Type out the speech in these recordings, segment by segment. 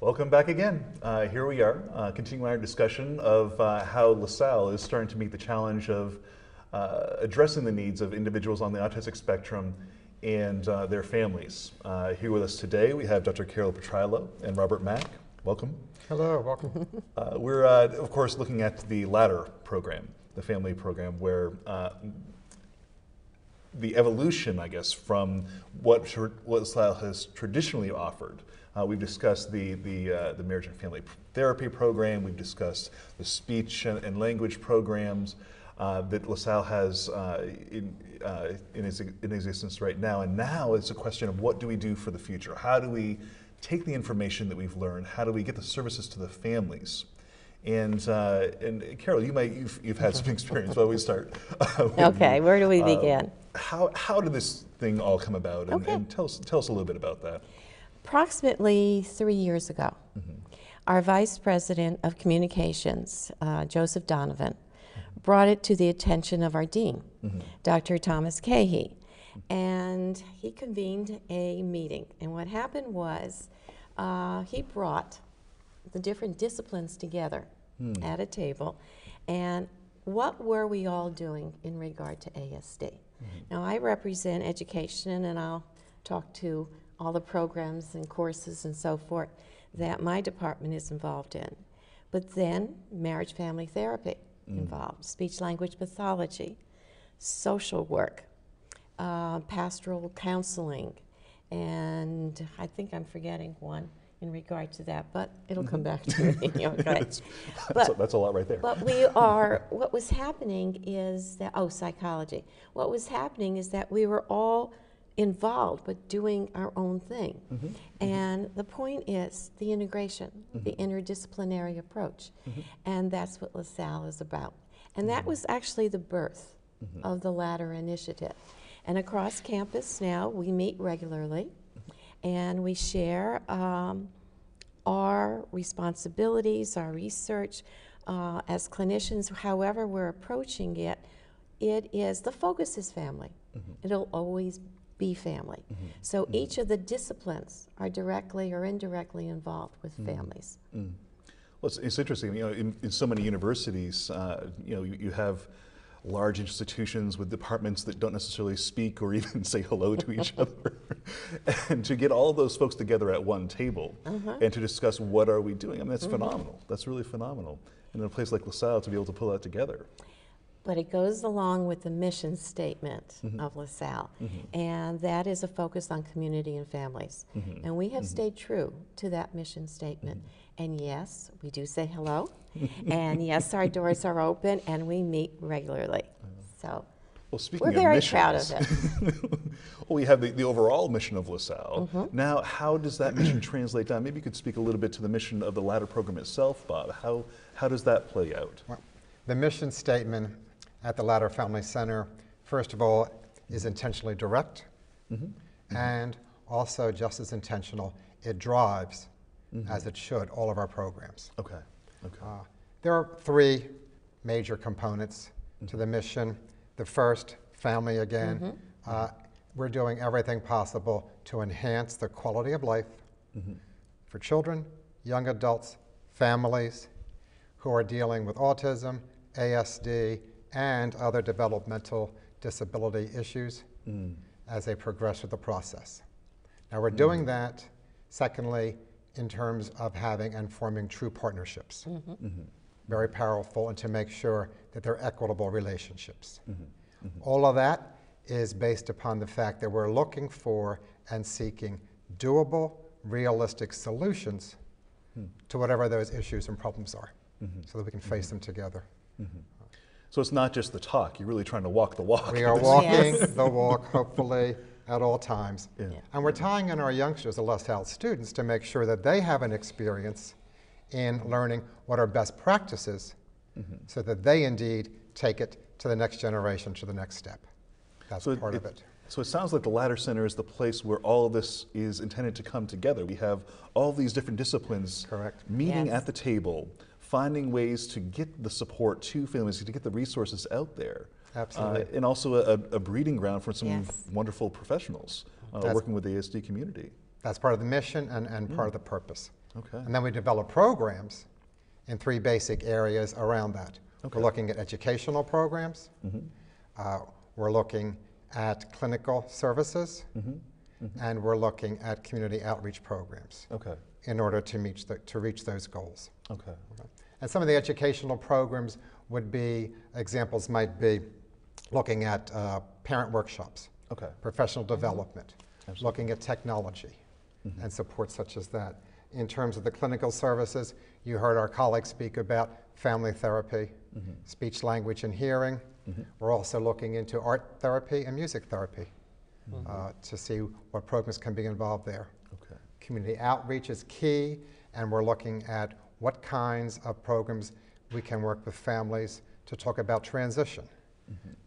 Welcome back again. Here we are, continuing our discussion of how LaSalle is starting to meet the challenge of addressing the needs of individuals on the autistic spectrum and their families. Here with us today we have Dr. Carole Patrylo and Robert Mack. Welcome. Hello, welcome. We're, of course, looking at the latter program, the family program, where the evolution, I guess, from what LaSalle has traditionally offered. We've discussed the marriage and family therapy program. We've discussed the speech and language programs that LaSalle has in existence right now. And now it's a question of what do we do for the future? How do we take the information that we've learned? How do we get the services to the families? And Carole, you've had some experience. Why don't we start? Okay, where do we begin? How did this thing all come about? And, Okay. and tell us a little bit about that. Approximately 3 years ago, our Vice President of Communications, Joseph Donovan, brought it to the attention of our Dean, Dr. Thomas Cahey, and he convened a meeting. And what happened was he brought the different disciplines together at a table, and what were we all doing in regard to ASD? Now, I represent education, and I'll talk to all the programs and courses and so forth that my department is involved in. But then marriage family therapy involved, speech language pathology, social work, pastoral counseling, and I think I'm forgetting one in regard to that, but it'll come back to me. Okay. That's a lot right there. But what was happening is that, psychology. What was happening is that we were all involved, but doing our own thing. And the point is the integration, the interdisciplinary approach. And that's what LaSalle is about. And that was actually the birth of the latter initiative. And across campus now, we meet regularly, and we share our responsibilities, our research as clinicians. However we're approaching it, the focus is family. It'll always be family. So each of the disciplines are directly or indirectly involved with families. Well, it's interesting. In so many universities, you have large institutions with departments that don't necessarily speak or even say hello to each other. And to get all of those folks together at one table and to discuss what are we doing, I mean, that's phenomenal. That's really phenomenal. And in a place like LaSalle, to be able to pull that together. But it goes along with the mission statement of LaSalle, and that is a focus on community and families. And we have stayed true to that mission statement. And yes, we do say hello, and yes, our doors are open, and we meet regularly. So we're very proud of it. Well, we have the overall mission of LaSalle. Now, how does that mission translate down? Maybe you could speak a little bit to the mission of the latter program itself, Bob. How does that play out? Well, the mission statement at the Latter Family Center, first of all, is intentionally direct, and also just as intentional, it drives, as it should, all of our programs. Okay. There are three major components to the mission. The first, family again. We're doing everything possible to enhance the quality of life for children, young adults, families who are dealing with autism, ASD, and other developmental disability issues as they progress through the process. Now, we're doing that, secondly, in terms of having and forming true partnerships. Very powerful, and to make sure that they're equitable relationships. All of that is based upon the fact that we're looking for and seeking doable, realistic solutions to whatever those issues and problems are, so that we can face them together. So it's not just the talk, you're really trying to walk the walk. We are walking the walk, hopefully, at all times. And we're tying in our youngsters, the LaSalle students, to make sure that they have an experience in learning what are best practices so that they indeed take it to the next generation, to the next step. That's part of it. So it sounds like the Latter Center is the place where all of this is intended to come together. We have all these different disciplines meeting at the table, finding ways to get the support to families, to get the resources out there. Absolutely. And also a breeding ground for some wonderful professionals working with the ASD community. That's part of the mission and part of the purpose. Okay. And then we develop programs in 3 basic areas around that. Okay. We're looking at educational programs. We're looking at clinical services. And we're looking at community outreach programs. Okay. In order to reach those goals. Okay. And some of the educational programs would be, examples might be looking at parent workshops, Okay. professional development, Absolutely. looking at technology and support such as that. In terms of the clinical services, you heard our colleagues speak about family therapy, speech, language, and hearing. We're also looking into art therapy and music therapy to see what programs can be involved there. Okay. Community outreach is key, and we're looking at what kinds of programs we can work with families to talk about transition,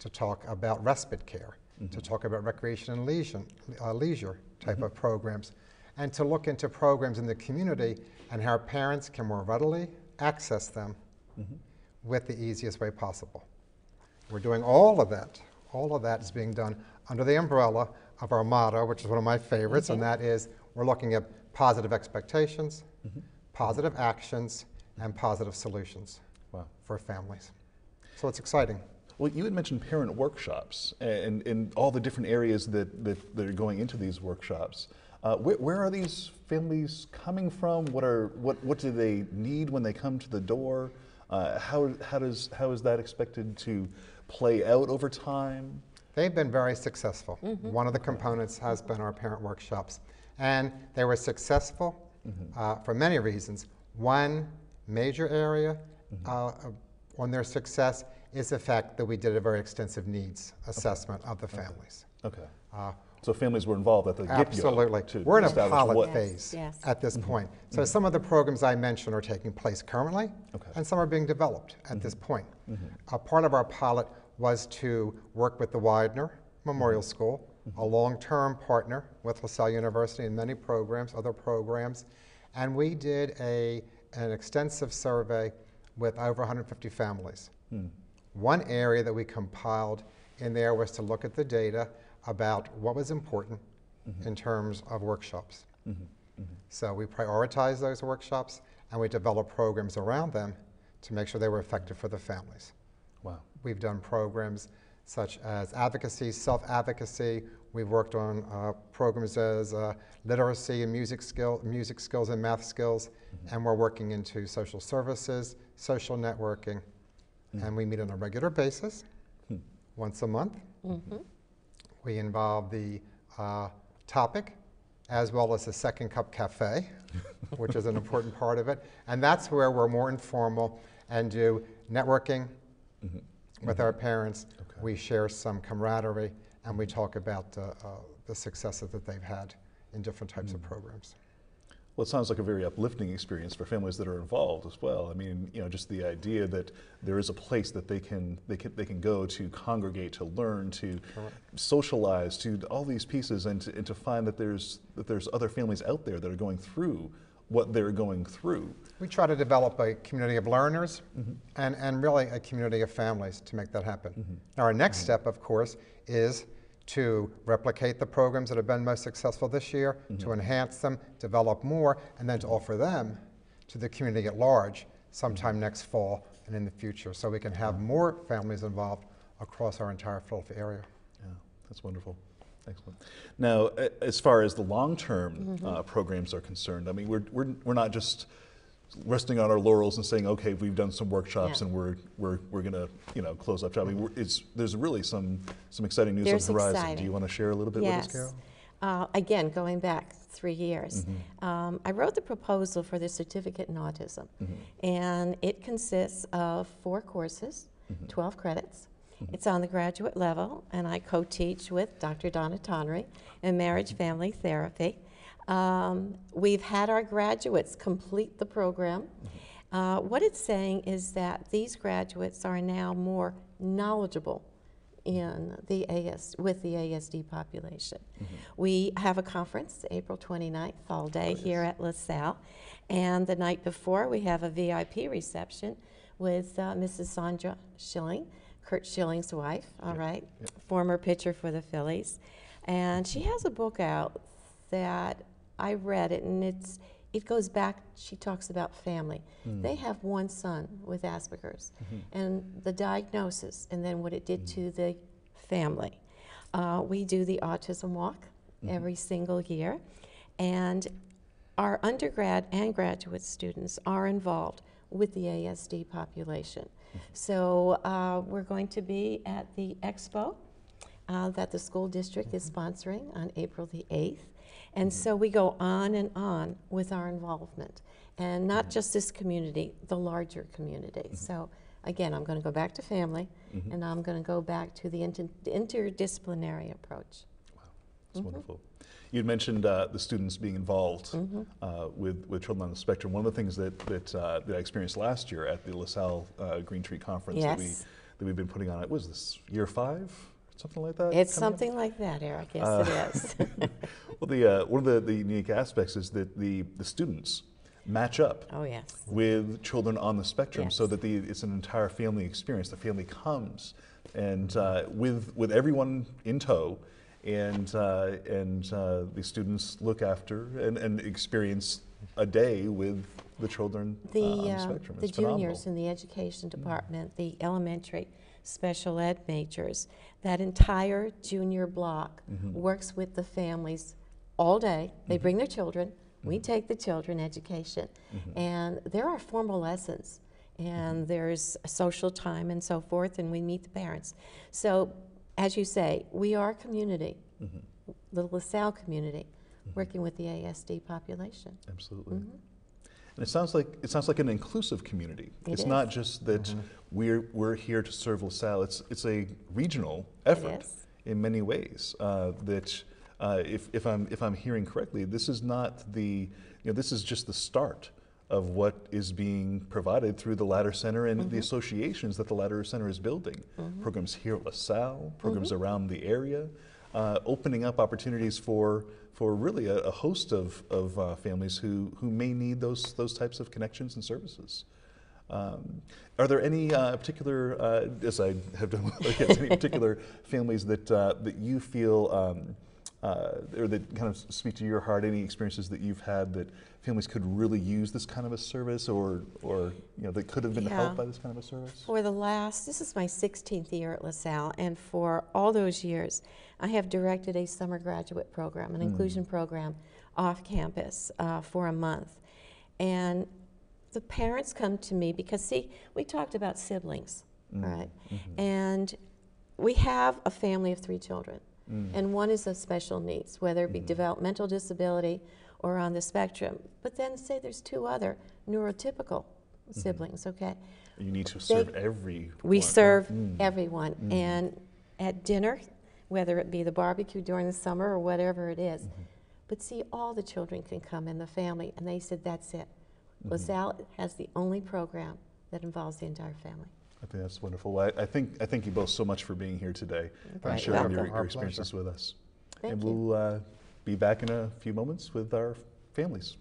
to talk about respite care, to talk about recreation and leisure type of programs, and to look into programs in the community and how parents can more readily access them with the easiest way possible. We're doing all of that. All of that is being done under the umbrella of our motto, which is one of my favorites, and that is we're looking at positive expectations, positive actions, and positive solutions for families. So it's exciting. Well, you had mentioned parent workshops and all the different areas that are going into these workshops. Where are these families coming from? What do they need when they come to the door? How is that expected to play out over time? They've been very successful. One of the components has been our parent workshops. And they were successful for many reasons. One major area on their success is the fact that we did a very extensive needs assessment of the families. Okay. So families were involved at the get-go. Absolutely. We're in a pilot phase at this point. So some of the programs I mentioned are taking place currently, and some are being developed at this point. A part of our pilot was to work with the Widener Memorial School, a long-term partner with LaSalle University in many programs, other programs, and we did an extensive survey with over 150 families. One area that we compiled in there was to look at the data about what was important in terms of workshops. So we prioritized those workshops and we developed programs around them to make sure they were effective for the families. Wow. We've done programs such as advocacy, self-advocacy. We've worked on programs as literacy and music skills and math skills, and we're working into social services, social networking, and we meet on a regular basis, once a month. We involve the topic as well as the Second Cup Cafe, which is an important part of it, and that's where we're more informal and do networking with our parents. We share some camaraderie, and we talk about the successes that they've had in different types of programs. Well, it sounds like a very uplifting experience for families that are involved as well. I mean, just the idea that there is a place that they can go to congregate, to learn, to socialize, to all these pieces, and to find that there's other families out there that are going through what they're going through. We try to develop a community of learners and really a community of families to make that happen. Now, our next step, of course, is to replicate the programs that have been most successful this year, to enhance them, develop more, and then to offer them to the community at large sometime next fall and in the future, so we can have more families involved across our entire Philadelphia area. Yeah, that's wonderful. Excellent. Now, as far as the long-term programs are concerned, I mean, we're not just resting on our laurels and saying, okay, we've done some workshops and we're going to close up shop. I mean, there's really some exciting news on the horizon. Exciting. Do you want to share a little bit with us, Carole? Again, going back 3 years, I wrote the proposal for the certificate in autism, and it consists of 4 courses, 12 credits. It's on the graduate level, and I co-teach with Dr. Donna Tonry in marriage family therapy. We've had our graduates complete the program. What it's saying is that these graduates are now more knowledgeable in with the ASD population. We have a conference April 29th, fall day here at LaSalle, and the night before we have a VIP reception with Mrs. Sandra Schilling, Kurt Schilling's wife, former pitcher for the Phillies. And she has a book out that I read it, and it goes back, she talks about family. They have one son with Asperger's, and the diagnosis, and then what it did to the family. We do the Autism Walk every single year, and our undergrad and graduate students are involved with the ASD population. So we're going to be at the expo that the school district is sponsoring on April the 8th. And so we go on and on with our involvement, and not just this community, the larger community. So again, I'm going to go back to family, and I'm going to go back to the interdisciplinary approach. Wow, that's wonderful. You'd mentioned the students being involved with children on the spectrum. One of the things that I experienced last year at the LaSalle Green Tree Conference that we've been putting on, was this year 5? Something like that? It's something like that, Eric. Yes, it is. Well, one of the unique aspects is that the students match up with children on the spectrum, so that it's an entire family experience. The family comes and with everyone in tow, and the students look after and experience a day with the children on the spectrum. The juniors in the education department, the elementary special ed majors, that entire junior block works with the families all day. They bring their children, we take the children education, and there are formal lessons, and there's social time and so forth, and we meet the parents. So, as you say, we are a community, the LaSalle community, working with the ASD population. Absolutely. And it sounds like an inclusive community. It's not just that we're here to serve LaSalle. It's a regional effort in many ways. That if I'm hearing correctly, this is not this is just the start of what is being provided through the Ladder Center and the associations that the Ladder Center is building. Programs here at LaSalle, programs around the area, opening up opportunities for really a host of families who may need those types of connections and services. Are there any particular, as I have done, any particular families that you feel or that kind of speak to your heart? Any experiences that you've had that families could really use this kind of a service, or that could have been helped by this kind of a service? For this is my 16th year at LaSalle, and for all those years, I have directed a summer graduate program, an inclusion program, off campus for a month. And the parents come to me because, see, we talked about siblings, right? And we have a family of 3 children, and one is of special needs, whether it be developmental disability or on the spectrum. But then say there's 2 other neurotypical siblings, okay? You need to serve everyone. We serve everyone, and at dinner, whether it be the barbecue during the summer or whatever it is. But see, all the children can come in the family, and they said that's it. LaSalle has the only program that involves the entire family. I think that's wonderful. Well, I thank you both so much for being here today and Right. sharing your experiences with us. Thank and you. we'll be back in a few moments with our families.